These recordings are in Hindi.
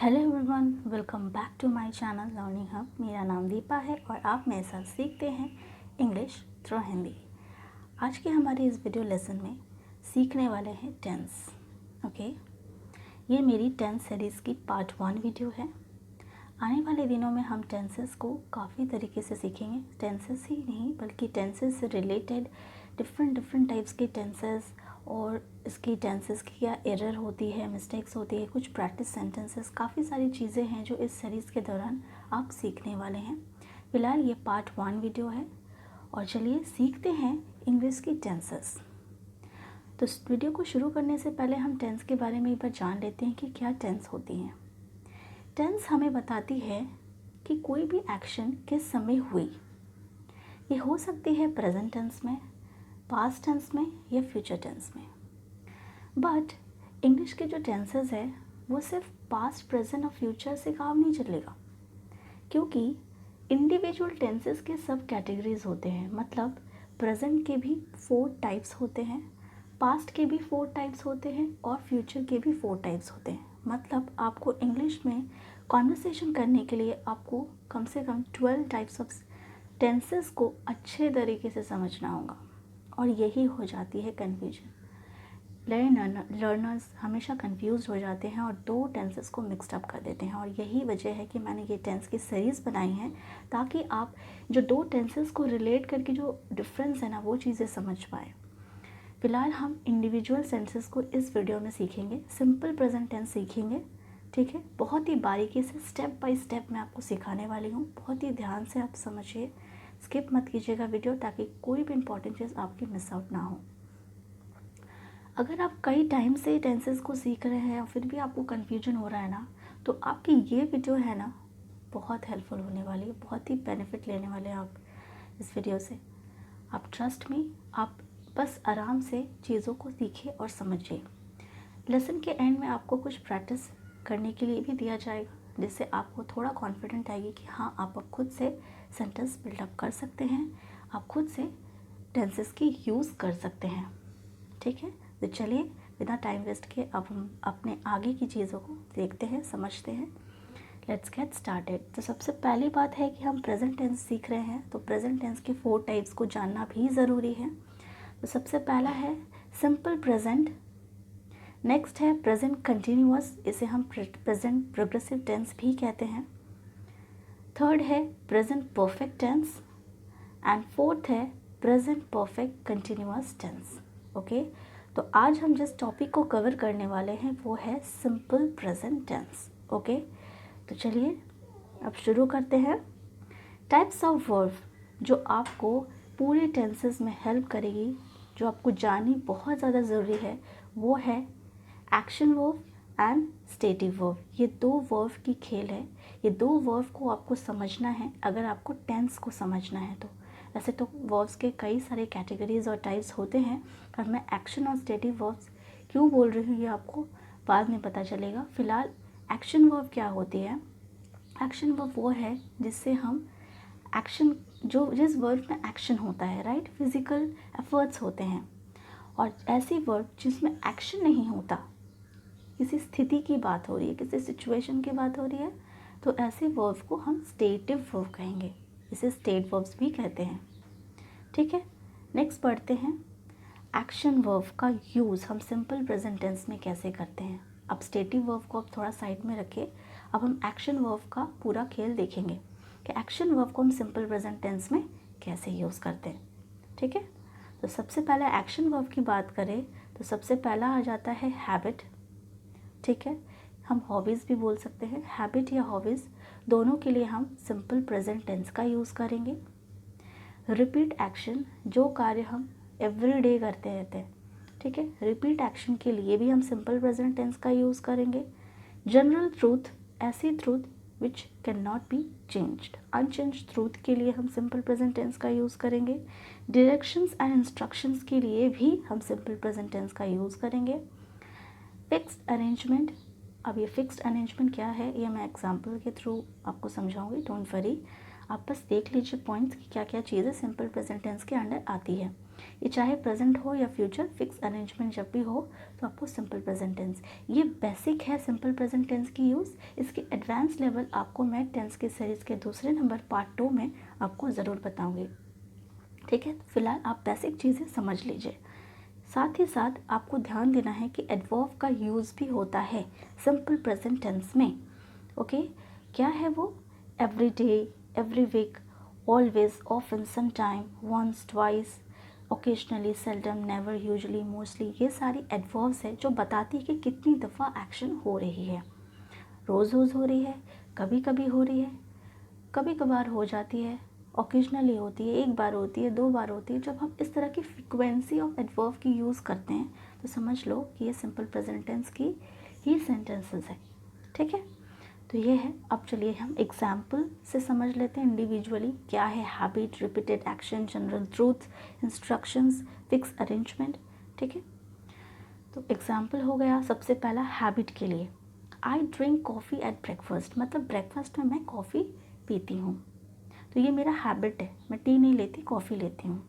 Hello everyone, welcome back to my channel learning hub. मेरा नाम दीपा है और आप मेरे साथ सीखते हैं इंग्लिश थ्रू हिंदी। आज के हमारे इस वीडियो लेसन में सीखने वाले हैं टेंस। ओके, ये मेरी टेंस सीरीज़ की पार्ट 1 वीडियो है। आने वाले दिनों में हम टेंसेस को काफ़ी तरीके से सीखेंगे। टेंसेस ही नहीं बल्कि टेंसेस से रिलेटेड डिफरेंट टाइप्स के टेंसेस और इसकी टेंसेस की क्या एरर होती है, मिस्टेक्स होती है, कुछ प्रैक्टिस सेंटेंसेस, काफ़ी सारी चीज़ें हैं जो इस सीरीज़ के दौरान आप सीखने वाले हैं। फ़िलहाल ये पार्ट 1 वीडियो है और चलिए सीखते हैं इंग्लिश की टेंसेस। तो इस वीडियो को शुरू करने से पहले हम टेंस के बारे में एक बार जान लेते हैं कि क्या टेंस होती हैं। टेंस हमें बताती है कि कोई भी एक्शन किस समय हुई। ये हो सकती है प्रेजेंट टेंस में, पास्ट टेंस में या फ्यूचर टेंस में। बट इंग्लिश के जो टेंसेस है वो सिर्फ पास्ट, प्रेजेंट और फ्यूचर से काम नहीं चलेगा, क्योंकि इंडिविजुअल टेंसेस के सब कैटेगरीज होते हैं। मतलब प्रेजेंट के भी 4 टाइप्स होते हैं, पास्ट के भी 4 टाइप्स होते हैं और फ्यूचर के भी 4 टाइप्स होते हैं। मतलब आपको इंग्लिश में कॉन्वर्सेशन करने के लिए आपको कम से कम 12 टाइप्स ऑफ टेंसेस को अच्छे तरीके से समझना होगा और यही हो जाती है कन्फ्यूजन। लर्नर्स हमेशा कंफ्यूज हो जाते हैं और 2 टेंसेस को मिक्सड अप कर देते हैं और यही वजह है कि मैंने ये टेंस की सीरीज़ बनाई है ताकि आप जो 2 टेंसेस को रिलेट करके जो डिफरेंस है ना वो चीज़ें समझ पाए। फ़िलहाल हम इंडिविजुअल सेंटेंसेस को इस वीडियो में सीखेंगे। सिंपल प्रेजेंट टेंस सीखेंगे, ठीक है। बहुत ही बारीकी से स्टेप बाय स्टेप मैं आपको सिखाने वाली हूँ। बहुत ही ध्यान से आप समझिए, स्किप मत कीजिएगा वीडियो, ताकि कोई भी इंपॉर्टेंट चीज़ आपकी मिस आउट ना हो। अगर आप कई टाइम से टेंसेस को सीख रहे हैं और फिर भी आपको कन्फ्यूजन हो रहा है ना, तो आपकी ये वीडियो है ना बहुत हेल्पफुल होने वाली है। बहुत ही बेनिफिट लेने वाले हैं आप इस वीडियो से। आप ट्रस्ट मी, आप बस आराम से चीज़ों को सीखिए और समझिए। लेसन के एंड में आपको कुछ प्रैक्टिस करने के लिए भी दिया जाएगा, जिससे आपको थोड़ा कॉन्फिडेंट आएगी कि हाँ, आप अब खुद से सेंटेंस बिल्डअप कर सकते हैं, आप खुद से टेंसेस की यूज़ कर सकते हैं, ठीक है। तो चलिए बिना टाइम वेस्ट किए अब हम अपने आगे की चीज़ों को देखते हैं, समझते हैं। Let's get started. तो सबसे पहली बात है कि हम प्रेजेंट टेंस सीख रहे हैं, तो प्रेजेंट टेंस के 4 टाइप्स को जानना भी ज़रूरी है। तो सबसे पहला है सिंपल प्रेजेंट, नेक्स्ट है प्रेजेंट कंटिन्यूअस, इसे हम प्रेजेंट प्रोग्रेसिव टेंस भी कहते हैं। थर्ड है present perfect tense and fourth है present perfect continuous tense. Okay, तो आज हम जिस टॉपिक को कवर करने वाले हैं वो है सिंपल प्रेजेंट टेंस। ओके, तो चलिए अब शुरू करते हैं। टाइप्स ऑफ वर्ब जो आपको पूरे टेंसेस में हेल्प करेगी, जो आपको जाननी बहुत ज़्यादा ज़रूरी है, वो है action verb and stative verb. ये 2 वर्ब की खेल है। ये 2 वर्ब को आपको समझना है अगर आपको टेंस को समझना है तो। वैसे तो वर्ब्स के कई सारे कैटेगरीज और टाइप्स होते हैं, पर मैं एक्शन और स्टेटिव वर्ब्स क्यों बोल रही हूँ ये आपको बाद में पता चलेगा। फ़िलहाल एक्शन वर्ब क्या होती है? एक्शन वर्ब वो है जिससे हम एक्शन, जो जिस वर्ब में एक्शन होता है, राइट, फिजिकल एफर्ट्स होते हैं। और ऐसी वर्ब जिसमें एक्शन नहीं होता, किसी स्थिति की बात हो रही है, किसी सिचुएशन की बात हो रही है, तो ऐसे वर्ब को हम स्टेटिव वर्ब कहेंगे। इसे स्टेट वर्ब्स भी कहते हैं, ठीक है। नेक्स्ट पढ़ते हैं एक्शन वर्ब का यूज़ हम सिंपल प्रेजेंट टेंस में कैसे करते हैं। अब स्टेटिव वर्ब को अब थोड़ा साइड में रखिए, अब हम एक्शन वर्ब का पूरा खेल देखेंगे कि एक्शन वर्ब को हम सिंपल प्रेजेंट टेंस में कैसे यूज़ करते हैं, ठीक है। तो सबसे पहले एक्शन वर्ब की बात करें तो सबसे पहला आ जाता है हैबिट, ठीक है। हम हॉबीज़ भी बोल सकते हैं, हैबिट या हॉबीज़ दोनों के लिए हम सिंपल प्रेजेंट टेंस का यूज़ करेंगे। रिपीट एक्शन, जो कार्य हम एवरी डे करते रहते हैं, ठीक है, रिपीट एक्शन के लिए भी हम सिंपल प्रेजेंट टेंस का यूज़ करेंगे। जनरल ट्रूथ, ऐसी truth which can not be changed, unchanged truth के लिए हम सिंपल प्रेजेंट टेंस का यूज़ करेंगे। डायरेक्शंस एंड इंस्ट्रक्शंस के लिए भी हम सिंपल प्रेजेंट टेंस का यूज़ करेंगे। फिक्स्ड अरेंजमेंट, अब ये फिक्स्ड अरेंजमेंट क्या है ये मैं एग्जांपल के थ्रू आपको समझाऊंगी, डोंट वरी, आप बस देख लीजिए पॉइंट्स कि क्या क्या चीज़ें सिंपल प्रेजेंट टेंस के अंडर आती है। ये चाहे प्रेजेंट हो या फ्यूचर, फिक्स अरेंजमेंट जब भी हो तो आपको सिंपल प्रेजेंट टेंस, ये बेसिक है सिंपल प्रेजेंट टेंस की यूज़। इसके एडवांस लेवल आपको मैं टेंस की सीरीज़ के दूसरे नंबर पार्ट 2 में आपको ज़रूर बताऊंगी। ठीक है, फिलहाल आप बेसिक चीज़ें समझ लीजिए। साथ ही साथ आपको ध्यान देना है कि एडवर्ब का यूज़ भी होता है सिंपल प्रेजेंट टेंस में। ओके, क्या है वो? Every day, every week, always, often, sometime, once, twice, occasionally, seldom, never, usually, mostly, ये सारी एडवर्ब्स है जो बताती है कि कितनी दफ़ा एक्शन हो रही है। रोज़ रोज़ हो रही है, कभी कभी हो रही है, कभी कभार हो जाती है, ओकेजनली होती है, एक बार होती है, 2 बार होती है। जब हम इस तरह की फ्रिक्वेंसी ऑफ एडवर्ब की यूज़ करते हैं तो समझ लो कि ये सिंपल प्रेजेंट टेंस की ही सेंटेंसेस है। ठीक है, तो ये है। अब चलिए हम एग्जाम्पल से समझ लेते हैं इंडिविजुअली क्या है habit, repeated action, general truth, instructions, fix arrangement. ठीक है, तो एग्जाम्पल हो गया सबसे पहला हैबिट के लिए, I drink coffee at breakfast, मतलब ब्रेकफास्ट में मैं कॉफ़ी पीती हूँ। तो ये मेरा हैबिट है, मैं टी नहीं लेती, कॉफ़ी लेती हूँ।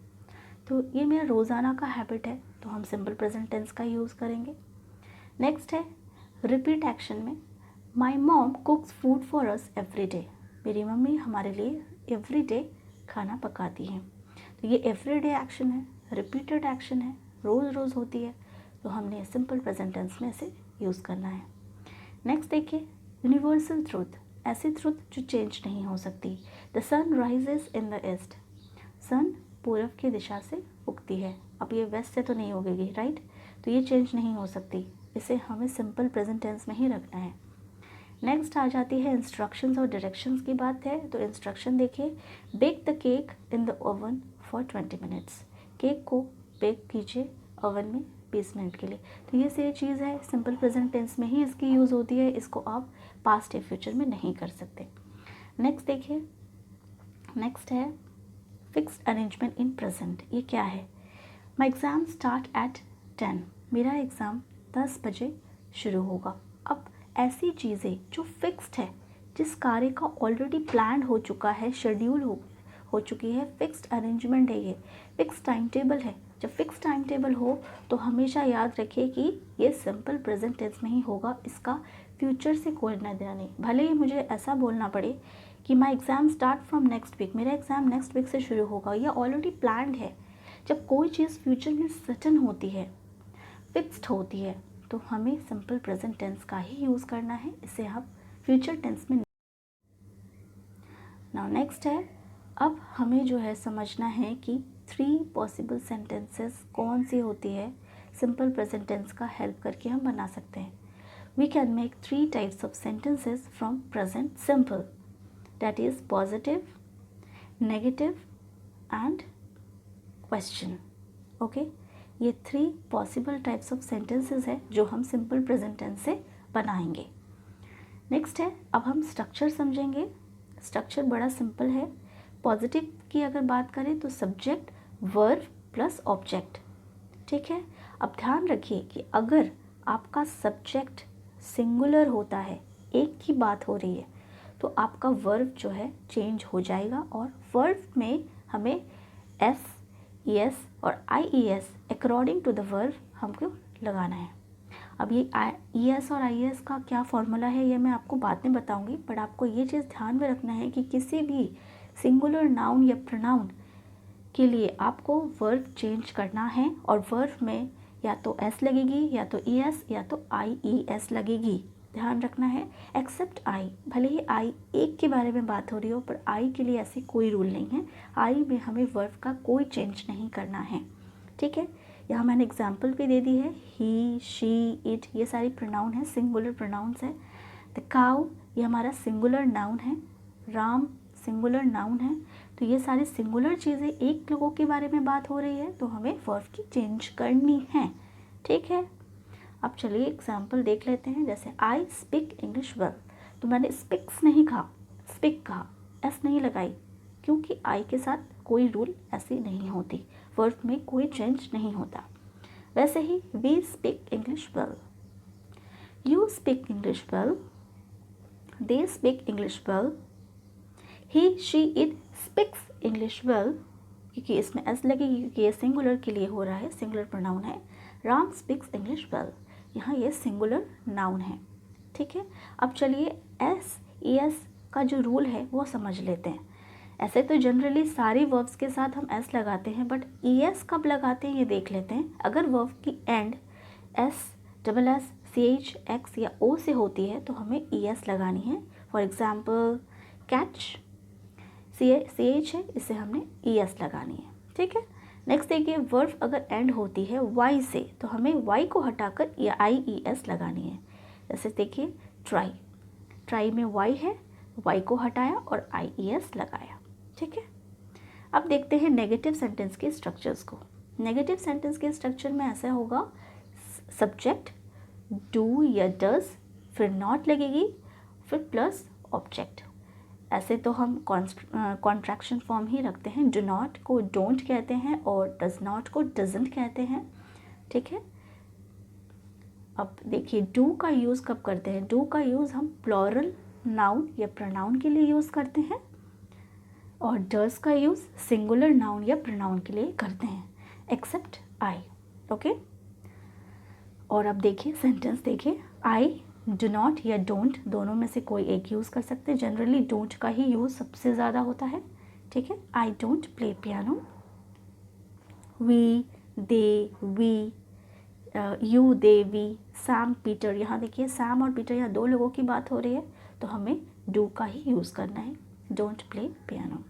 तो ये मेरा रोज़ाना का हैबिट है, तो हम सिंपल प्रेजेंट टेंस का यूज़ करेंगे। नेक्स्ट है रिपीट एक्शन में, my mom कुक्स food for us every day, मेरी मम्मी हमारे लिए एवरी डे खाना पकाती हैं। तो ये एवरी डे एक्शन है, रिपीटेड एक्शन है, रोज़ रोज़ होती है, तो हमने सिंपल प्रेजेंट टेंस में इसे यूज़ करना है। नेक्स्ट देखिए यूनिवर्सल ट्रूथ, ऐसी ट्रूथ जो चेंज नहीं हो सकती। The sun rises in the east, sun पूरब की दिशा से उगती है। अब ये वेस्ट से तो नहीं उगेगी, राइट, तो ये चेंज नहीं हो सकती, इसे हमें सिंपल प्रेजेंट टेंस में ही रखना है। नेक्स्ट आ जाती है इंस्ट्रक्शंस और डायरेक्शंस की बात है, तो इंस्ट्रक्शन देखिए, bake the cake in the oven for 20 minutes, cake को बेक कीजिए ओवन में 20 मिनट के लिए। तो ये सारी चीज़ है सिंपल प्रेजेंट टेंस में ही इसकी यूज़ होती है, इसको आप पास्ट या फ्यूचर में नहीं कर सकते। नेक्स्ट देखिए, नेक्स्ट है फिक्स्ड अरेंजमेंट इन प्रेजेंट, ये क्या है? माई एग्ज़ाम स्टार्ट एट 10, मेरा एग्ज़ाम 10 बजे शुरू होगा। अब ऐसी चीज़ें जो फिक्स्ड है, जिस कार्य का ऑलरेडी प्लान हो चुका है, शेड्यूल हो चुकी है, फिक्स्ड अरेंजमेंट है, ये फिक्स टाइम टेबल है। जब फिक्स टाइम टेबल हो तो हमेशा याद रखिए कि ये सिंपल प्रेजेंट टेंस में ही होगा, इसका फ्यूचर से कोई लेना देना नहीं। भले ही मुझे ऐसा बोलना पड़े कि my exam start from next week, मेरा एग्ज़ाम नेक्स्ट वीक से शुरू होगा, यह ऑलरेडी प्लान्ड है। जब कोई चीज़ फ्यूचर में सर्टन होती है, फिक्स्ड होती है, तो हमें सिंपल प्रेजेंट टेंस का ही यूज़ करना है, इसे आप फ्यूचर टेंस में। नाउ नेक्स्ट है, अब हमें जो है समझना है कि 3 पॉसिबल सेंटेंसेस कौन सी होती है, सिंपल प्रेजेंट टेंस का हेल्प करके हम बना सकते हैं। We can make 3 types of sentences from present simple, that is positive, negative and question. Okay, ये 3 पॉसिबल टाइप्स ऑफ सेंटेंसेस है जो हम सिंपल प्रेजेंट टेंस से बनाएंगे। नेक्स्ट है, अब हम स्ट्रक्चर समझेंगे। स्ट्रक्चर बड़ा सिंपल है। पॉजिटिव की अगर बात करें तो सब्जेक्ट, वर्ब प्लस ऑब्जेक्ट। ठीक है, अब ध्यान रखिए कि अगर आपका सब्जेक्ट सिंगुलर होता है, एक की बात हो रही है, तो आपका वर्ब जो है चेंज हो जाएगा और वर्ब में हमें एस, ई एस और I E S according to the verb हमको लगाना है। अब ये ई एस और आई एस का क्या फॉर्मूला है ये मैं आपको बाद में बताऊंगी, बट आपको ये चीज़ ध्यान में रखना है कि किसी भी सिंगुलर नाउन या प्रोनाउन के लिए आपको वर्ब चेंज करना है और वर्ब में या तो एस लगेगी या तो ई एस या तो आई ई एस लगेगी, ध्यान रखना है। एक्सेप्ट आई, भले ही आई एक के बारे में बात हो रही हो, पर आई के लिए ऐसी कोई रूल नहीं है, आई में हमें वर्ब का कोई चेंज नहीं करना है। ठीक है, यहाँ मैंने एग्जाम्पल भी दे दी है, ही, शी, इट, ये सारी प्रोनाउन है, सिंगुलर प्रोनाउंस है। द काउ ये हमारा सिंगुलर नाउन है, राम सिंगुलर नाउन है। तो ये सारी सिंगुलर चीज़ें, एक लोगों के बारे में बात हो रही है तो हमें वर्ब की चेंज करनी है। ठीक है, अब चलिए एग्जाम्पल देख लेते हैं। जैसे आई स्पीक इंग्लिश वेल, तो मैंने स्पिक्स नहीं कहा, स्पीक कहा, एस नहीं लगाई, क्योंकि आई के साथ कोई रूल ऐसी नहीं होती, वर्ब में कोई चेंज नहीं होता। वैसे ही we speak English well, you speak English well, they speak English well, he, she, it speaks English well, क्योंकि इसमें एस लगेगी, क्योंकि ये सिंगुलर के लिए हो रहा है, सिंगुलर प्रोनाउन है। राम स्पीक्स इंग्लिश वेल, यहाँ ये सिंगुलर नाउन है। ठीक है, अब चलिए एस ई एस का जो रूल है वो समझ लेते हैं। ऐसे तो जनरली सारी वर्ब्स के साथ हम एस लगाते हैं, बट ई एस कब लगाते हैं ये देख लेते हैं। अगर वर्ब की end S double S C H X या ओ से होती है तो हमें ई एस लगानी है। For example catch C H है, इसे हमने ई एस लगानी है। ठीक है, नेक्स्ट देखिए वर्ब अगर एंड होती है वाई से तो हमें वाई को हटाकर आई ई एस लगानी है। जैसे देखिए ट्राई, ट्राई में वाई है, वाई को हटाया और आई ई एस लगाया। ठीक है, अब देखते हैं नेगेटिव सेंटेंस के स्ट्रक्चर्स को। नेगेटिव सेंटेंस के स्ट्रक्चर में ऐसा होगा, सब्जेक्ट डू या डज, फिर नॉट लगेगी, फिर प्लस ऑब्जेक्ट। ऐसे तो हम कॉन्ट्रैक्शन फॉर्म ही रखते हैं, डू नॉट को डोंट कहते हैं और डज नॉट को डजंट कहते हैं। ठीक है, अब देखिए डू का यूज़ कब करते हैं। डू का यूज़ हम प्लूरल नाउन या प्रोनाउन के लिए यूज़ करते हैं, और डज का यूज़ सिंगुलर नाउन या प्रोनाउन के लिए करते हैं, एक्सेप्ट आई। ओके, और अब देखिए सेंटेंस देखिए, आई डू नॉट या डोंट दोनों में से कोई एक यूज़ कर सकते हैं। जनरली डोंट का ही यूज़ सबसे ज़्यादा होता है। ठीक है, I don't play piano. We they we, you they we, Sam Peter, यहाँ देखिए सैम और पीटर यहाँ दो लोगों की बात हो रही है तो हमें डू का ही यूज़ करना है, डोंट प्ले पियानो।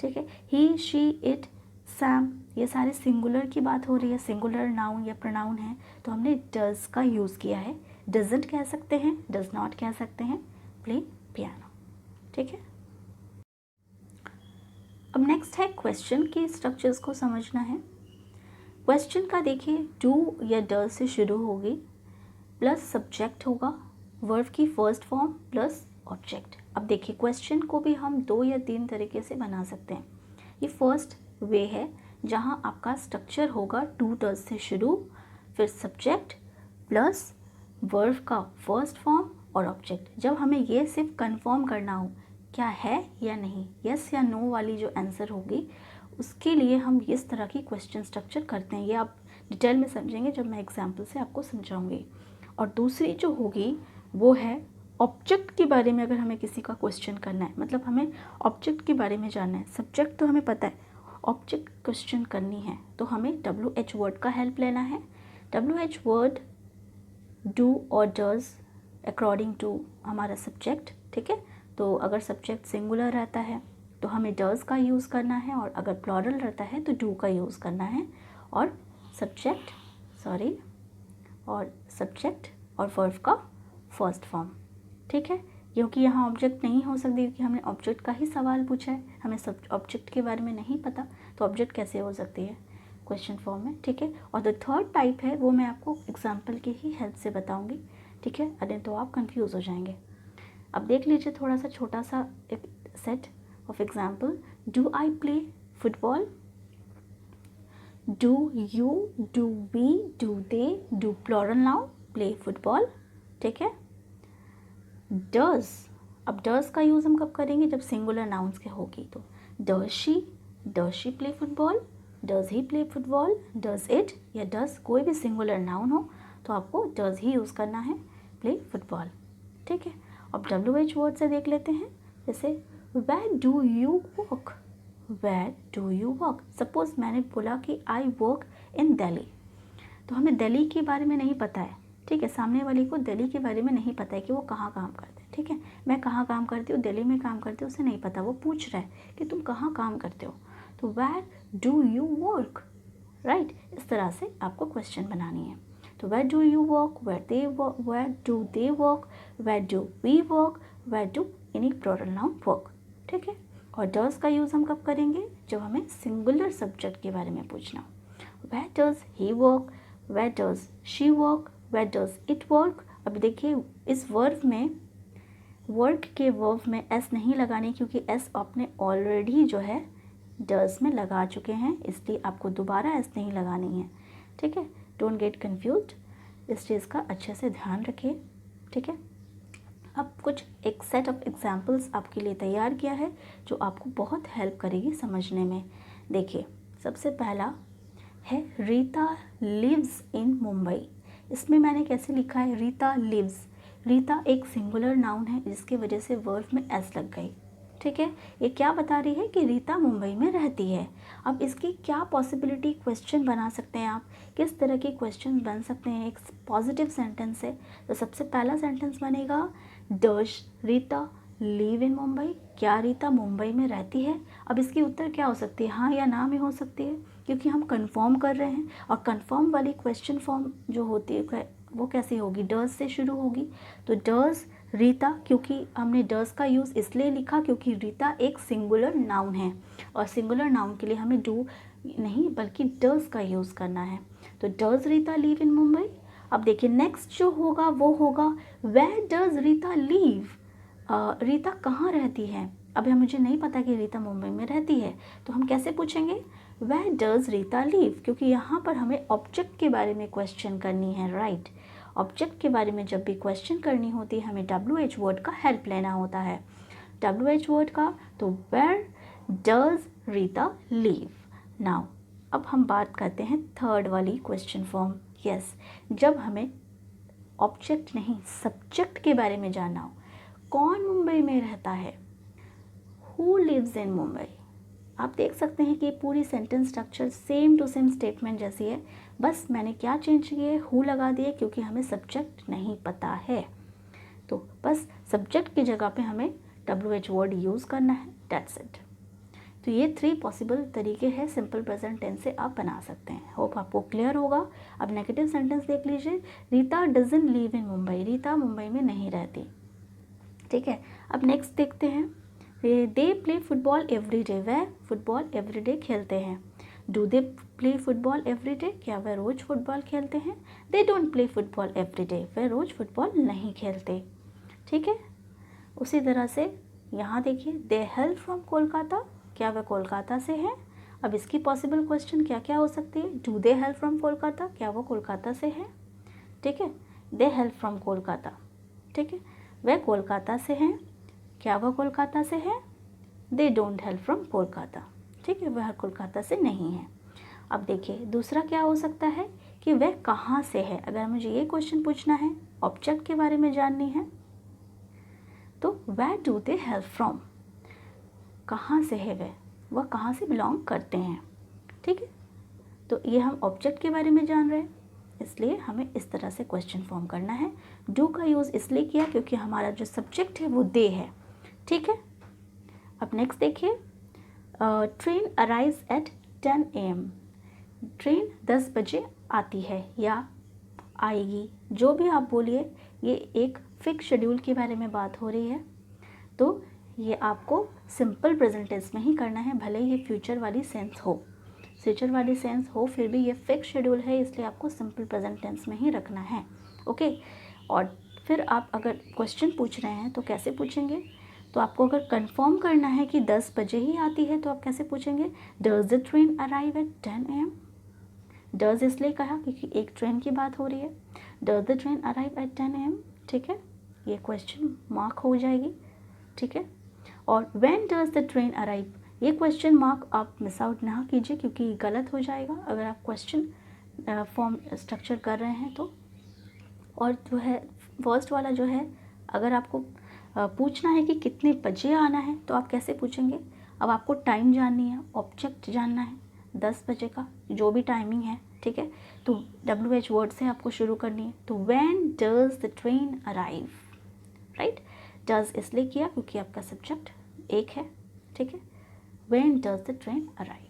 ठीक है, ही शी इट सैम, ये सारे सिंगुलर की बात हो रही है, सिंगुलर नाउन या प्रोनाउन है तो हमने डज का यूज़ किया है। डजंट कह सकते हैं, डज नॉट कह सकते हैं, प्ले पियानो। ठीक है, अब नेक्स्ट है क्वेश्चन के स्ट्रक्चर्स को समझना है। क्वेश्चन का देखिए डू या डज से शुरू होगी, प्लस सब्जेक्ट होगा, वर्ब की फर्स्ट फॉर्म प्लस ऑब्जेक्ट। अब देखिए क्वेश्चन को भी हम 2 या 3 तरीके से बना सकते हैं। ये फर्स्ट वे है जहाँ आपका स्ट्रक्चर होगा डू डज से शुरू, फिर सब्जेक्ट प्लस वर्ब का फर्स्ट फॉर्म और ऑब्जेक्ट। जब हमें ये सिर्फ कंफर्म करना हो क्या है या नहीं, यस या नो वाली जो आंसर होगी उसके लिए हम इस तरह की क्वेश्चन स्ट्रक्चर करते हैं। ये आप डिटेल में समझेंगे जब मैं एग्जाम्पल से आपको समझाऊंगी। और दूसरी जो होगी वो है ऑब्जेक्ट के बारे में। अगर हमें किसी का क्वेश्चन करना है, मतलब हमें ऑब्जेक्ट के बारे में जानना है, सब्जेक्ट तो हमें पता है, ऑब्जेक्ट क्वेश्चन करनी है तो हमें WH वर्ड का हेल्प लेना है। WH वर्ड डू और डज अकॉर्डिंग टू हमारा सब्जेक्ट। ठीक है, तो अगर सब्जेक्ट सिंगुलर रहता है तो हमें डज का यूज़ करना है, और अगर प्लूरल रहता है तो डू का यूज़ करना है, और सब्जेक्ट और वर्ब का फर्स्ट फॉर्म। ठीक है, क्योंकि यहाँ ऑब्जेक्ट नहीं हो सकती क्योंकि हमने ऑब्जेक्ट का ही सवाल पूछा है, हमें सब ऑब्जेक्ट के बारे में नहीं पता, तो ऑब्जेक्ट कैसे हो सकती है क्वेश्चन फॉर्म में। ठीक है, और द थर्ड टाइप है वो मैं आपको एग्जाम्पल की ही हेल्प से बताऊंगी। ठीक है, अरे तो आप कंफ्यूज हो जाएंगे। अब देख लीजिए थोड़ा सा छोटा सा एक set of example. Do I play football, do you, do we, do they, do plural noun play football. ठीक है, डज, अब डज का यूज़ हम कब करेंगे जब सिंगुलर नाउन्स के होगी, तो does she play football, does he play football, does it, या डज कोई भी सिंगुलर नाउन हो तो आपको डज ही यूज़ करना है, प्ले फुटबॉल। ठीक है, अब WH वर्ड से देख लेते हैं। जैसे where do you work, where do you work. Suppose मैंने बोला कि आई वर्क इन दिल्ली, तो हमें दिल्ली के बारे में नहीं पता है। ठीक है, सामने वाले को दिल्ली के बारे में नहीं पता है कि वो कहाँ काम करते हैं। ठीक है, मैं कहाँ काम करती हूँ, दिल्ली में काम करती हूँ, उसे नहीं पता, वो पूछ रहा है कि तुम कहाँ काम करते हो, तो where do you work, right. इस तरह से आपको क्वेश्चन बनानी है। तो where do you work, where do they work, where do we work, where do any plural noun work. ठीक है, और डज का यूज़ हम कब करेंगे जब हमें सिंगुलर सब्जेक्ट के बारे में पूछना हो। Where does he work, where does she work, where does it work. अब देखिए इस वर्ब में, वर्क के वर्ब में एस नहीं लगानी क्योंकि एस आपने ऑलरेडी जो है डज में लगा चुके हैं, इसलिए आपको दोबारा एस नहीं लगानी है। ठीक है, डोंट गेट कन्फ्यूज, इस चीज़ का अच्छे से ध्यान रखिए। ठीक है, अब कुछ एक सेट ऑफ एग्जाम्पल्स आपके लिए तैयार किया है जो आपको बहुत हेल्प करेगी समझने में। देखिए, सबसे पहला है रीता लिव्स इन मुंबई। इसमें मैंने कैसे लिखा है, रीता लिव्स। रीता एक सिंगुलर नाउन है जिसकी वजह से वर्ब में एस लग गई। ठीक है, ये क्या बता रही है कि रीता मुंबई में रहती है। अब इसकी क्या पॉसिबिलिटी क्वेश्चन बना सकते हैं आप, किस तरह के क्वेश्चन बन सकते हैं एक पॉजिटिव सेंटेंस से। तो सबसे पहला सेंटेंस बनेगा, does Rita live in Mumbai, क्या रीता मुंबई में रहती है। अब इसकी उत्तर क्या हो सकती है, हाँ या ना में हो सकती है, क्योंकि हम कंफर्म कर रहे हैं और कंफर्म वाली क्वेश्चन फॉर्म जो होती है वो कैसी होगी, डज से शुरू होगी। तो डज रीता, क्योंकि हमने डज का यूज़ इसलिए लिखा क्योंकि रीता एक सिंगुलर नाउन है और सिंगुलर नाउन के लिए हमें डू नहीं बल्कि डज का यूज़ करना है। तो does Rita live in Mumbai. अब देखिए नेक्स्ट जो होगा वो होगा, where does Rita live, Rita कहाँ रहती है। अब मुझे नहीं पता कि रीता मुंबई में रहती है, तो हम कैसे पूछेंगे, वेयर डज रीता लीव, क्योंकि यहाँ पर हमें ऑब्जेक्ट के बारे में क्वेश्चन करनी है, राइट। ऑब्जेक्ट के बारे में जब भी क्वेश्चन करनी होती है हमें WH वर्ड का हेल्प लेना होता है, WH वर्ड का। तो where does Rita live. Now अब हम बात करते हैं थर्ड वाली क्वेश्चन फॉर्म। यस, जब हमें ऑब्जेक्ट नहीं सब्जेक्ट के बारे में जानना हो, कौन मुंबई में रहता है, हु लिव्स इन मुंबई। आप देख सकते हैं कि पूरी sentence structure same to same statement जैसी है, बस मैंने क्या चेंज किया है, हु लगा दिए क्योंकि हमें सब्जेक्ट नहीं पता है। तो बस सब्जेक्ट की जगह पे हमें WH वर्ड यूज़ करना है, दैट्स इट। तो ये 3 पॉसिबल तरीके हैं सिंपल प्रेजेंट टेंस से आप बना सकते हैं। होप आपको क्लियर होगा। अब नेगेटिव सेंटेंस देख लीजिए, Rita dozen leave in Mumbai, Rita Mumbai में नहीं रहती। ठीक है, अब नेक्स्ट देखते हैं, they play football every day, वह फुटबॉल एवरी डे खेलते हैं। Do they play football every day, क्या वह रोज़ फुटबॉल खेलते हैं। They don't play football every day, वह रोज़ फुटबॉल नहीं खेलते। ठीक है, उसी तरह से यहाँ देखिए, दे हेल्प फ्रॉम कोलकाता, क्या वह कोलकाता से है। अब इसकी पॉसिबल क्वेश्चन क्या क्या हो सकती है, do they help from Kolkata, क्या वो कोलकाता से है। ठीक है, दे हेल्प फ्रॉम कोलकाता, ठीक है, वह कोलकाता से हैं, क्या वह कोलकाता से है। They don't help from Kolkata, ठीक है, वह कोलकाता से नहीं है। अब देखिए दूसरा क्या हो सकता है कि वह कहाँ से है। अगर मुझे ये क्वेश्चन पूछना है, ऑब्जेक्ट के बारे में जाननी है, तो where do they help from, कहाँ से है वह कहाँ से बिलोंग करते हैं। ठीक है, तो ये हम ऑब्जेक्ट के बारे में जान रहे हैं, इसलिए हमें इस तरह से क्वेश्चन फॉर्म करना है। डू का यूज़ इसलिए किया क्योंकि हमारा जो सब्जेक्ट है वो दे है। ठीक है, अब नेक्स्ट देखिए, train arrives eight 10 AM, train 10 बजे आती है या आएगी, जो भी आप बोलिए, ये एक फिक्स शेड्यूल के बारे में बात हो रही है। तो ये आपको सिंपल प्रेजेंट टेंस में ही करना है, भले ही ये फ्यूचर वाली सेंस हो, फ्यूचर वाली सेंस हो, फिर भी ये फिक्स शेड्यूल है, इसलिए आपको सिंपल प्रेजेंट टेंस में ही रखना है। ओके, और फिर आप अगर क्वेश्चन पूछ रहे हैं तो कैसे पूछेंगे, तो आपको अगर कंफर्म करना है कि 10 बजे ही आती है तो आप कैसे पूछेंगे, does the train arrive at 10 AM। Does इसलिए कहा क्योंकि एक ट्रेन की बात हो रही है, does the train arrive at 10 AM। ठीक है, ये क्वेश्चन मार्क हो जाएगी। ठीक है, और when does the train arrive, ये क्वेश्चन मार्क आप मिस आउट ना कीजिए क्योंकि गलत हो जाएगा अगर आप क्वेश्चन फॉर्म स्ट्रक्चर कर रहे हैं तो। और जो है फर्स्ट वाला जो है, अगर आपको पूछना है कि कितने बजे आना है तो आप कैसे पूछेंगे। अब आपको टाइम जाननी है, ऑब्जेक्ट जानना है, 10 बजे का जो भी टाइमिंग है। ठीक है, तो WH वर्ड से आपको शुरू करनी है। तो when does the train arrive, right, does इसलिए किया क्योंकि आपका सब्जेक्ट एक है। ठीक है, when does the train arrive.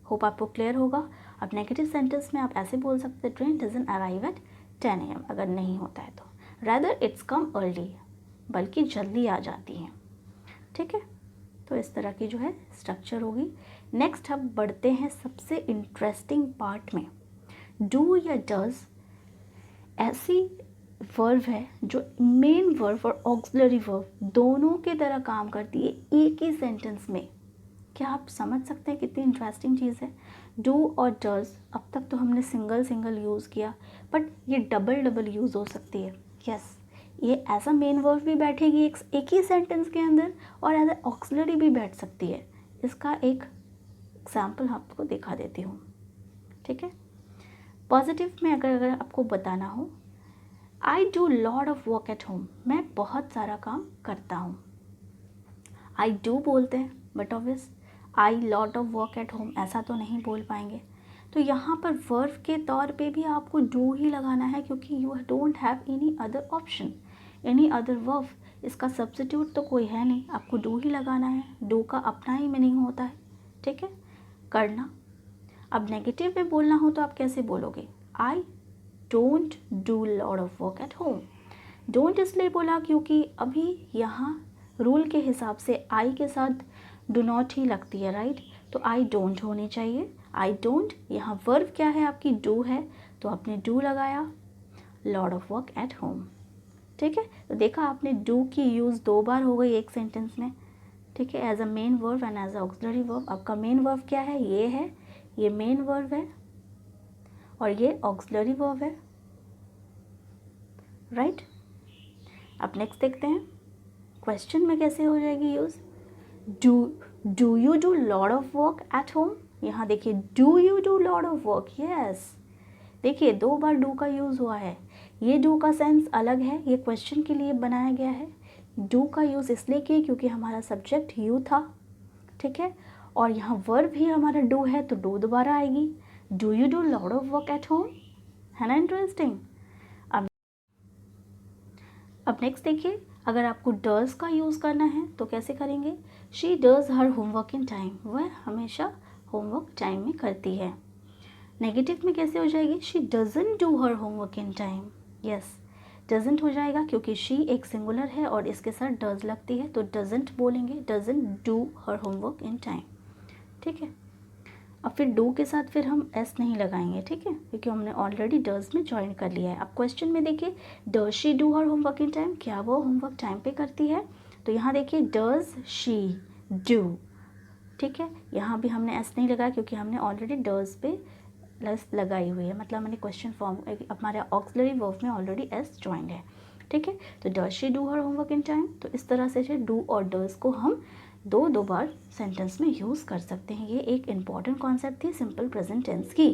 Hope आपको क्लियर होगा। अब नेगेटिव सेंटेंस में आप ऐसे बोल सकते हैं, train doesn't arrive at 10 AM, अगर नहीं होता है तो, रादर इट्स कम अर्ली, बल्कि जल्दी आ जाती हैं। ठीक है, तो इस तरह की जो है स्ट्रक्चर होगी। नेक्स्ट हम बढ़ते हैं सबसे इंटरेस्टिंग पार्ट में। डू या डज ऐसी वर्ब है जो मेन वर्ब और ऑक्सिलरी वर्ब दोनों के तरह काम करती है एक ही सेंटेंस में। क्या आप समझ सकते हैं कितनी इंटरेस्टिंग चीज़ है। डू और डज अब तक तो हमने सिंगल सिंगल यूज़ किया, बट ये डबल डबल यूज़ हो सकती है। यस, ये एज अ मेन वर्ब भी बैठेगी एक ही सेंटेंस के अंदर और एज अ ऑक्सिलरी भी बैठ सकती है। इसका एक एग्जाम्पल आपको दिखा देती हूँ, ठीक है। पॉजिटिव में अगर आपको बताना हो, I do lot of work at home, मैं बहुत सारा काम करता हूँ। आई डू बोलते हैं but obvious I lot of work at home ऐसा तो नहीं बोल पाएंगे, तो यहाँ पर वर्ब के तौर पे भी आपको डू ही लगाना है, क्योंकि you don't have any other option, any other verb. इसका सब्स्टिट्यूट तो कोई है नहीं, आपको डू ही लगाना है। डू का अपना ही मीनिंग होता है, ठीक है, करना। अब नेगेटिव में बोलना हो तो आप कैसे बोलोगे, I don't do lot of work at home. Don't इसलिए बोला क्योंकि अभी यहाँ रूल के हिसाब से आई के साथ डू नॉट ही लगती है, राइट। तो आई डोंट होनी चाहिए, आई डोंट। यहाँ वर्ब क्या है, आपकी डू है, तो आपने डू लगाया, lot of work at home, ठीक है। तो देखा आपने, डू की यूज़ 2 बार हो गई एक सेंटेंस में, ठीक है, as a main verb and as a auxiliary verb. आपका मेन वर्ब क्या है, ये है, ये मेन वर्ब है और ये ऑक्सिलरी वर्ब है, राइट। अब नेक्स्ट देखते हैं क्वेश्चन में कैसे हो जाएगी use. Do you do lot of work at home, यहाँ देखिए, do you do lot of work, yes. देखिए 2 बार डू का यूज़ हुआ है, ये डू का सेंस अलग है, ये क्वेश्चन के लिए बनाया गया है। डू का यूज़ इसलिए किया क्योंकि हमारा सब्जेक्ट यू था, ठीक है, और यहाँ वर्ब भी हमारा डू है, तो डू दोबारा आएगी। Do you do lot of work at home, है ना इंटरेस्टिंग। अब नेक्स्ट देखिए, अगर आपको डज का यूज़ करना है तो कैसे करेंगे। She does her homework in time, वह हमेशा होमवर्क टाइम में करती है। नेगेटिव में कैसे हो जाएगी, she doesn't do her homework in time, yes, doesn't हो जाएगा क्योंकि शी एक सिंगुलर है और इसके साथ डज लगती है, तो डजंट बोलेंगे, doesn't do her homework in time, ठीक है। अब फिर डू के साथ फिर हम एस नहीं लगाएंगे, ठीक है, क्योंकि हमने ऑलरेडी डज में ज्वाइन कर लिया है। अब क्वेश्चन में देखिए, does she do her homework in time, क्या वो होमवर्क टाइम पे करती है, तो यहाँ देखिए डज शी डू, ठीक है, यहाँ भी हमने एस नहीं लगाया क्योंकि हमने ऑलरेडी डज पे एस लगाई हुई है, मतलब मैंने क्वेश्चन फॉर्म हमारे ऑक्सिलरी वर्ब में ऑलरेडी एस ज्वाइंड है, ठीक है। तो does she do her homework in time, तो इस तरह से डू और डज को हम दो बार सेंटेंस में यूज़ कर सकते हैं। ये एक इम्पॉर्टेंट कॉन्सेप्ट थी सिंपल प्रेजेंट टेंस की,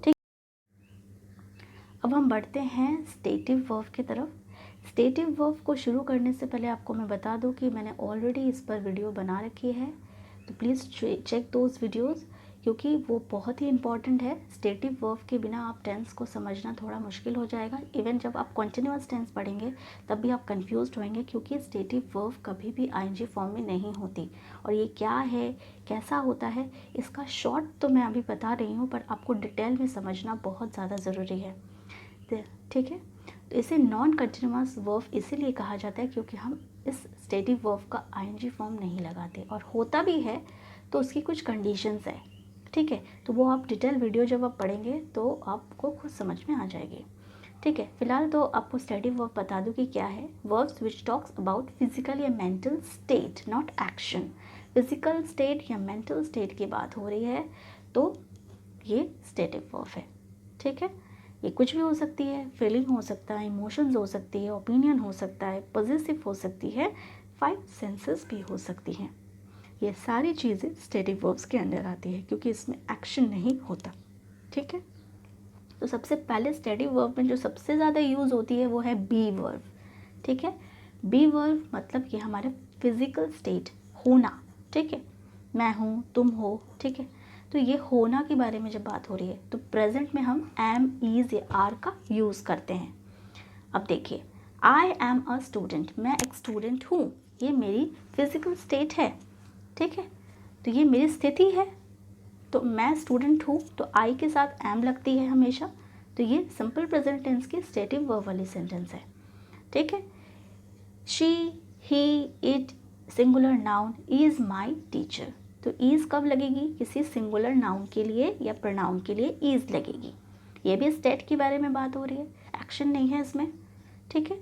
ठीक। अब हम बढ़ते हैं स्टेटिव वर्ब की तरफ। स्टेटिव वर्ब को शुरू करने से पहले आपको मैं बता दूं कि मैंने ऑलरेडी इस पर वीडियो बना रखी है, तो प्लीज़ चेक दोज वीडियोज़, क्योंकि वो बहुत ही इंपॉर्टेंट है। स्टेटिव वर्ब के बिना आप टेंस को समझना थोड़ा मुश्किल हो जाएगा। इवन जब आप कॉन्टिन्यूअस टेंस पढ़ेंगे तब भी आप कंफ्यूज्ड होंगे, क्योंकि स्टेटिव वर्ब कभी भी आईएनजी फॉर्म में नहीं होती। और ये क्या है, कैसा होता है, इसका शॉर्ट तो मैं अभी बता रही हूँ, पर आपको डिटेल में समझना बहुत ज़्यादा ज़रूरी है, ठीक है। तो इसे नॉन कंटिन्यूअस वर्ब इसीलिए कहा जाता है क्योंकि हम इस स्टेटिव वर्ब का आईएनजी फॉर्म नहीं लगाते, और होता भी है तो उसकी कुछ कंडीशंस है, ठीक है। तो वो आप डिटेल वीडियो जब आप पढ़ेंगे तो आपको खुद समझ में आ जाएगी, ठीक है। फिलहाल तो आपको स्टेटिव वर्ब बता दूं कि क्या है। Verbs which talks about physical या mental state, not action. Physical state या मेंटल स्टेट की बात हो रही है तो ये स्टेटिव वर्ब है, ठीक है। ये कुछ भी हो सकती है, फीलिंग हो सकता है, इमोशंस हो सकती है, ओपिनियन हो सकता है, पॉजिटिव हो सकती है, 5 सेंसेस भी हो सकती हैं। ये सारी चीज़ें स्टेटिव वर्ब्स के अंदर आती है क्योंकि इसमें एक्शन नहीं होता, ठीक है। तो सबसे पहले स्टेटिव वर्ब में जो सबसे ज़्यादा यूज़ होती है वो है बी वर्ब, ठीक है। बी वर्ब मतलब कि हमारे फिजिकल स्टेट, होना, ठीक है, मैं हूँ, तुम हो, ठीक है। तो ये होना के बारे में जब बात हो रही है तो प्रेजेंट में हम एम, इज़ या आर का यूज़ करते हैं। अब देखिए, आई एम अ स्टूडेंट, मैं एक स्टूडेंट हूँ, ये मेरी फिजिकल स्टेट है, ठीक है, तो ये मेरी स्थिति है। तो मैं स्टूडेंट हूँ तो आई के साथ एम लगती है हमेशा, तो ये सिंपल प्रेजेंट टेंस की स्टेटिव वर्ब वाली सेंटेंस है, ठीक है। She, he, it, singular noun, is my teacher, तो इज़ कब लगेगी, किसी सिंगुलर नाउन के लिए या प्रोनाउन के लिए इज़ लगेगी। ये भी स्टेट के बारे में बात हो रही है, एक्शन नहीं है इसमें, ठीक है।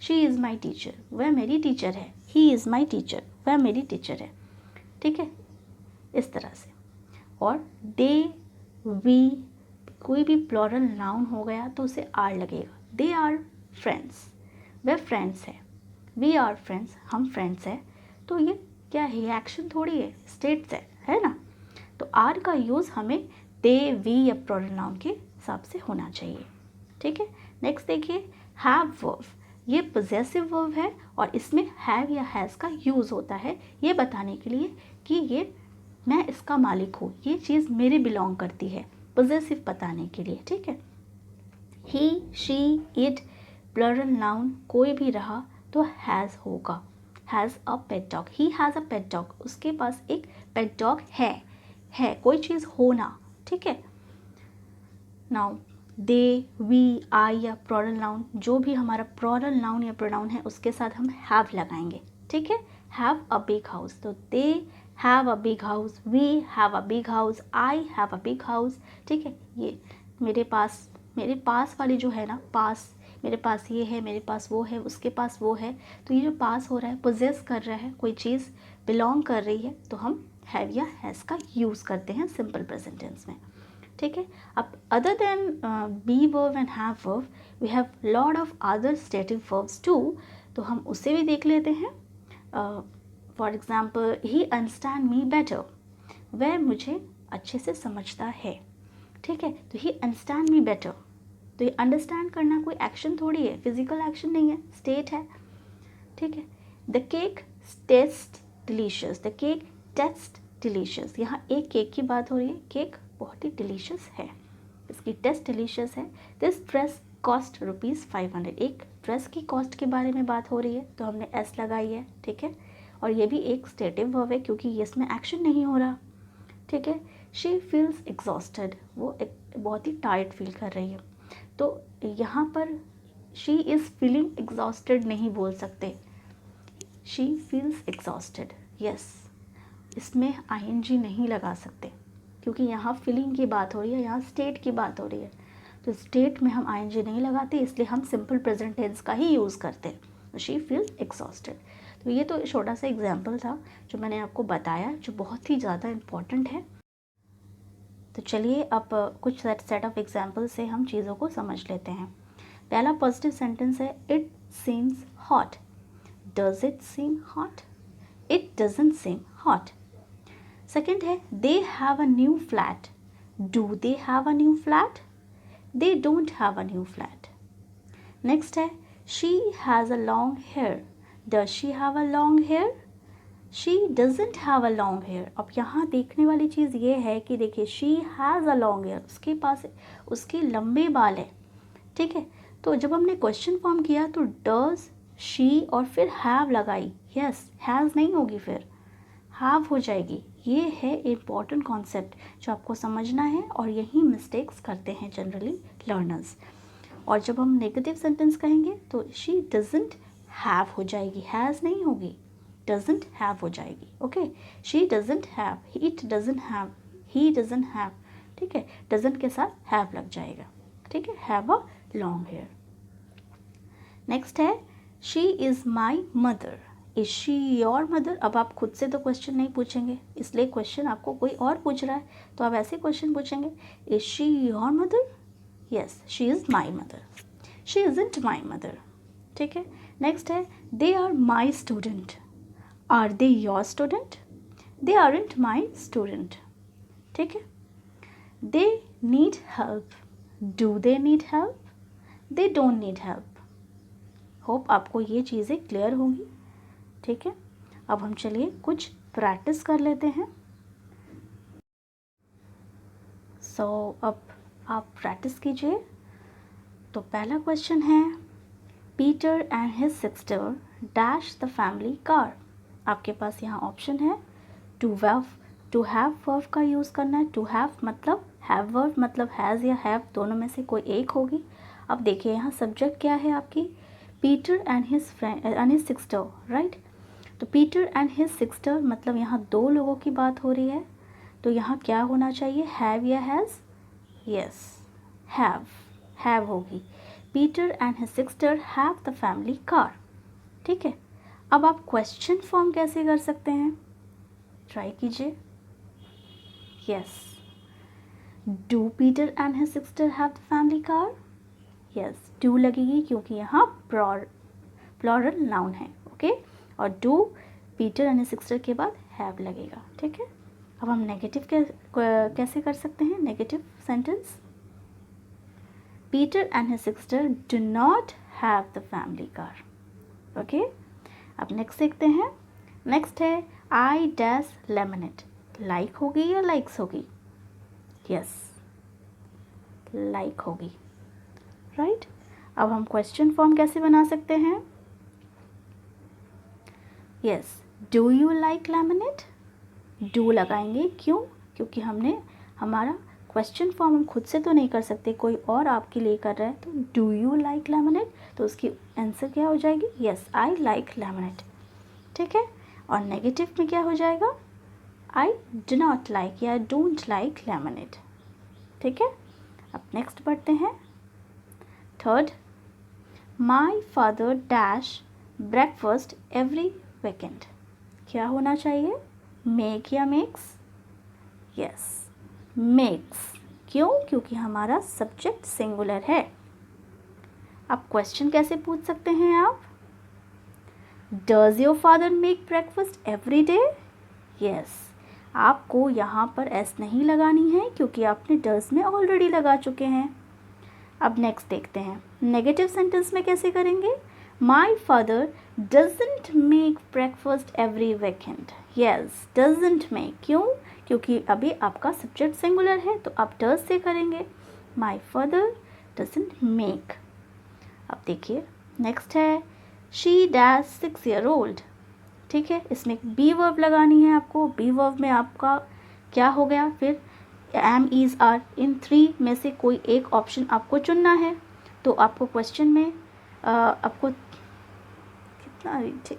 शी इज़ माई टीचर, वह मेरी टीचर है। ही इज़ माई टीचर, वह मेरी टीचर है, ठीक है, इस तरह से। और दे, वी, कोई भी प्लूरल नाउन हो गया तो उसे आर लगेगा। दे आर फ्रेंड्स, वह फ्रेंड्स है। वी आर फ्रेंड्स, हम फ्रेंड्स हैं। तो ये क्या है, एक्शन थोड़ी है, स्टेट्स है ना। तो आर का यूज़ हमें दे, वी या प्लूरल नाउन के हिसाब से होना चाहिए। ठीक है, नेक्स्ट देखिए हैव वर्ब, ये पोजेसिव वर्ब है और इसमें हैव या हैज़ का यूज़ होता है ये बताने के लिए कि ये मैं इसका मालिक हूँ, ये चीज़ मेरे बिलोंग करती है, पोजेसिव बताने के लिए। ठीक है, ही, शी, इट, प्लूरल नाउन कोई भी रहा तो हैज़ होगा। Has a pet dog, he has a pet dog, उसके पास एक पेट डॉग है कोई चीज़ होना। ठीक है, नाउ दे, वी, आई या प्लूरल नाउन, जो भी हमारा प्लूरल नाउन या प्रोनाउन है उसके साथ हम हैव लगाएंगे। ठीक है, हैव अ बिग हाउस, तो they have a big house, we have a big house, I have a big house. ठीक है, ये मेरे पास वाली जो है ना, पास, मेरे पास ये है, मेरे पास वो है, उसके पास वो है, तो ये जो पास हो रहा है, पोजेस कर रहा है, कोई चीज़ बिलोंग कर रही है, तो हम हैव या हैज़ का यूज़ करते हैं सिंपल प्रेजेंट टेंस में। ठीक है, अब other than be verb and have verb we have lot of other stative verbs too, तो हम उसे भी देख लेते हैं। For example he understand me better, वह मुझे अच्छे से समझता है। ठीक है, तो ही अंडरस्टैंड मी बेटर, तो ये अंडरस्टैंड करना कोई एक्शन थोड़ी है, फिजिकल एक्शन नहीं है, स्टेट है। ठीक है, the cake taste delicious, the cake taste delicious, यहाँ एक केक की बात हो रही है, केक बहुत ही डिलीशियस है, इसकी टेस्ट डिलीशियस है। दिस ड्रेस कॉस्ट ₹500, एक ड्रेस की कॉस्ट के बारे में बात हो रही है, तो हमने एस लगाई है। ठीक है, और ये भी एक स्टेटिव वर्ब है क्योंकि इसमें एक्शन नहीं हो रहा। ठीक है, शी फील्स एग्जॉस्टेड, वो बहुत ही टायर्ड फील कर रही है, तो यहाँ पर शी इज़ फीलिंग एग्जॉस्टेड नहीं बोल सकते, शी फील्स एग्जॉस्टेड। यस, इसमें आईएनजी नहीं लगा सकते क्योंकि यहाँ फीलिंग की बात हो रही है, यहाँ स्टेट की बात हो रही है, तो स्टेट में हम आईएनजी नहीं लगाते, इसलिए हम सिंपल प्रेजेंट टेंस का ही यूज़ करते हैं। She feels exhausted. तो ये तो छोटा सा एग्जाम्पल था जो मैंने आपको बताया, जो बहुत ही ज़्यादा इम्पॉर्टेंट है। तो चलिए अब कुछ सेट ऑफ एग्जाम्पल से हम चीज़ों को समझ लेते हैं। पहला पॉजिटिव सेंटेंस है it seems hot, does it seem hot, it doesn't seem hot. Second है they have a new flat, do they have a new flat, they don't have a new flat. Next है she has a long hair, does she have a long hair, she doesn't have a long hair. अब यहाँ देखने वाली चीज़ ये है कि देखिए she has a long hair, उसके पास उसके लंबे बाल है। ठीक है, तो जब हमने क्वेश्चन फॉर्म किया तो डज, शी और फिर हैव लगाई, यस हैज़ नहीं होगी, फिर हैव हो जाएगी। ये है इम्पॉर्टेंट कॉन्सेप्ट जो आपको समझना है, और यही मिस्टेक्स करते हैं जनरली लर्नर्स। और जब हम नेगेटिव सेंटेंस कहेंगे तो शी डजेंट हैव हो जाएगी, हैज़ नहीं होगी, डजेंट हैव हो जाएगी। Okay, she doesn't have, it doesn't have, he doesn't have. ठीक है, डजेंट के साथ हैव लग जाएगा। ठीक है, have a long hair. Next है she is my mother, is she your mother. अब आप खुद से तो क्वेश्चन नहीं पूछेंगे, इसलिए क्वेश्चन आपको कोई और पूछ रहा है तो आप ऐसे क्वेश्चन पूछेंगे, is she your mother, yes she is my mother, she isn't my mother. ठीक है, नेक्स्ट है they are my student, are they your student, they aren't my student. ठीक है, they need help, do they need help, they don't need help. Hope आपको ये चीज़ें क्लियर होंगी। ठीक है, अब हम चलिए कुछ प्रैक्टिस कर लेते हैं। अब आप प्रैक्टिस कीजिए। तो पहला क्वेश्चन है Peter and his sister dash the family car. आपके पास यहाँ ऑप्शन है टू हैव वर्ब का यूज़ करना है, टू हैव मतलब हैव वर्ब मतलब हैज़ या हैव, दोनों में से कोई एक होगी। अब देखिए यहाँ सब्जेक्ट क्या है आपकी, Peter and his sister, right. तो पीटर एंड हिज सिस्टर मतलब यहाँ दो लोगों की बात हो रही है, तो यहाँ क्या होना चाहिए, हैव या हैज़, यस हैव होगी। Peter and his sister have the family car. ठीक है, अब आप क्वेश्चन फॉर्म कैसे कर सकते हैं, ट्राई कीजिए। Yes, do Peter and his sister have the family car, yes do लगेगी क्योंकि यहाँ प्लूरल नाउन है। ओके, और do Peter and his sister के बाद हैव लगेगा। ठीक है, अब हम नेगेटिव कैसे कर सकते हैं? Negative sentence, Peter and his sister do not have the family car. Okay, अब नेक्स्ट देखते हैं। नेक्स्ट है आई डैश लेमनेड। लाइक होगी या लाइक्स होगी? यस, लाइक होगी, राइट। अब हम क्वेश्चन फॉर्म कैसे बना सकते हैं? Yes, do you like lemonade? Do लगाएंगे, क्यों? क्योंकि हमने हमारा क्वेश्चन फॉर्म हम खुद से तो नहीं कर सकते, कोई और आपके लिए कर रहा है। तो डू यू लाइक लेमनेड, तो उसकी आंसर क्या हो जाएगी? Yes, I like lemonade. ठीक है, और नेगेटिव में क्या हो जाएगा? आई डू नॉट लाइक या डोंट लाइक लेमनेड। ठीक है, अब नेक्स्ट बढ़ते हैं। Third, my father dash breakfast every weekend. क्या होना चाहिए? मेक या मेक्स? Yes, makes. क्यों? क्योंकि हमारा सब्जेक्ट सिंगुलर है। अब क्वेश्चन कैसे पूछ सकते हैं आप? Does your father make breakfast every day? Yes, आपको यहाँ पर एस नहीं लगानी है क्योंकि आपने डज में ऑलरेडी लगा चुके हैं। अब नेक्स्ट देखते हैं, नेगेटिव सेंटेंस में कैसे करेंगे? My father doesn't make breakfast every weekend. Yes, doesn't make, क्यों? क्योंकि अभी आपका सब्जेक्ट सिंगुलर है, तो आप डज से करेंगे। My father doesn't make. अब देखिए नेक्स्ट है शी डैश 6 year old। ठीक है, इसमें बी वर्ब लगानी है आपको। बी वर्ब में आपका क्या हो गया फिर? एम, इज, आर, इन 3 में से कोई एक ऑप्शन आपको चुनना है। तो आपको क्वेश्चन में आपको कितना, ठीक,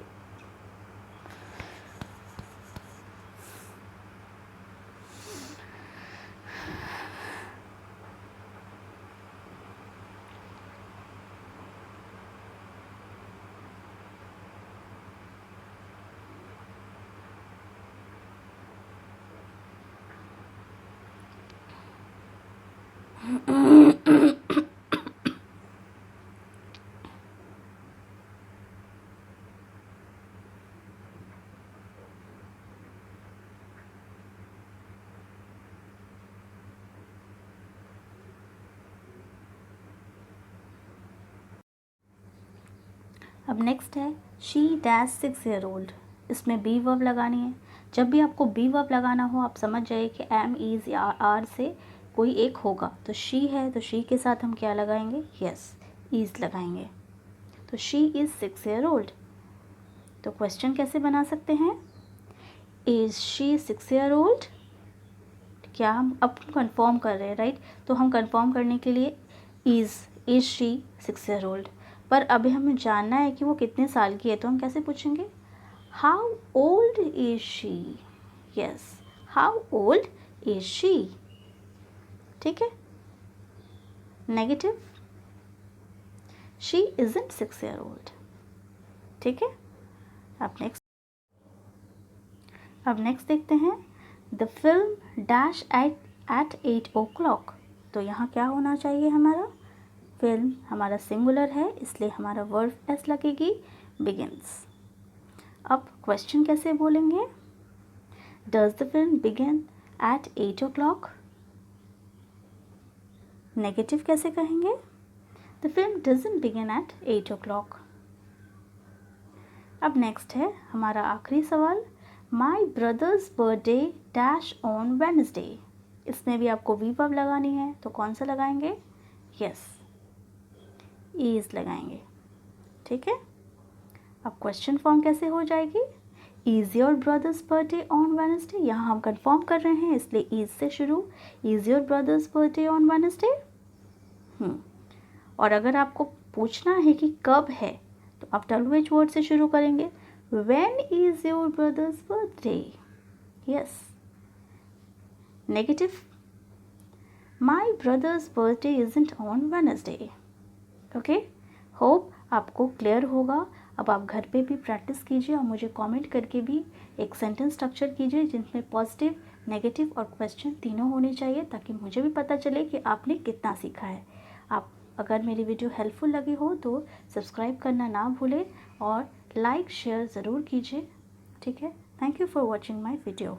अब नेक्स्ट है शी डैश 6 year old। इसमें बी वर्ब लगानी है। जब भी आपको बी वर्ब लगाना हो, आप समझ जाइए कि एम, इज या आर से कोई एक होगा। तो शी है, तो शी के साथ हम क्या लगाएंगे? यस, इज लगाएंगे। तो शी इज़ 6 year old। तो क्वेश्चन कैसे बना सकते हैं? Is she 6 year old? क्या हम अब कंफर्म कर रहे हैं, राइट? तो हम कंफर्म करने के लिए इज शी 6 year old, पर अभी हमें जानना है कि वो कितने साल की है। तो हम कैसे पूछेंगे? How old is she? Yes, how old is she. ठीक है, negative, she isn't 6 year old। ठीक है, अब नेक्स्ट देखते हैं, the film dash at 8 o'clock। तो यहाँ क्या होना चाहिए? हमारा फिल्म हमारा सिंगुलर है, इसलिए हमारा वर्ब एस लगेगी, बिगिन्स। अब क्वेश्चन कैसे बोलेंगे? Does the film begin at 8 o'clock? Negative कैसे कहेंगे? The film doesn't begin at 8 o'clock। अब नेक्स्ट है हमारा आखिरी सवाल, my brother's birthday dash on Wednesday. इसमें भी आपको वी वर्ब लगानी है, तो कौन सा लगाएंगे? यस, इज लगाएंगे। ठीक है, अब क्वेश्चन फॉर्म कैसे हो जाएगी? Is your brothers birthday on Wednesday. यहाँ हम कंफर्म कर रहे हैं, इसलिए इज से शुरू। Is your brothers birthday on Wednesday. और अगर आपको पूछना है कि कब है, तो आप WH वर्ड से शुरू करेंगे। When is your brother's birthday? Yes. Negative. My brother's birthday isn't on Wednesday. Okay. Hope आपको क्लियर होगा। अब आप घर पे भी प्रैक्टिस कीजिए और मुझे कमेंट करके भी एक सेंटेंस स्ट्रक्चर कीजिए जिसमें पॉजिटिव, नेगेटिव और क्वेश्चन तीनों होने चाहिए, ताकि मुझे भी पता चले कि आपने कितना सीखा है। आप अगर मेरी वीडियो हेल्पफुल लगी हो तो सब्सक्राइब करना ना भूलें और लाइक शेयर ज़रूर कीजिए। ठीक है, thank you for watching my video.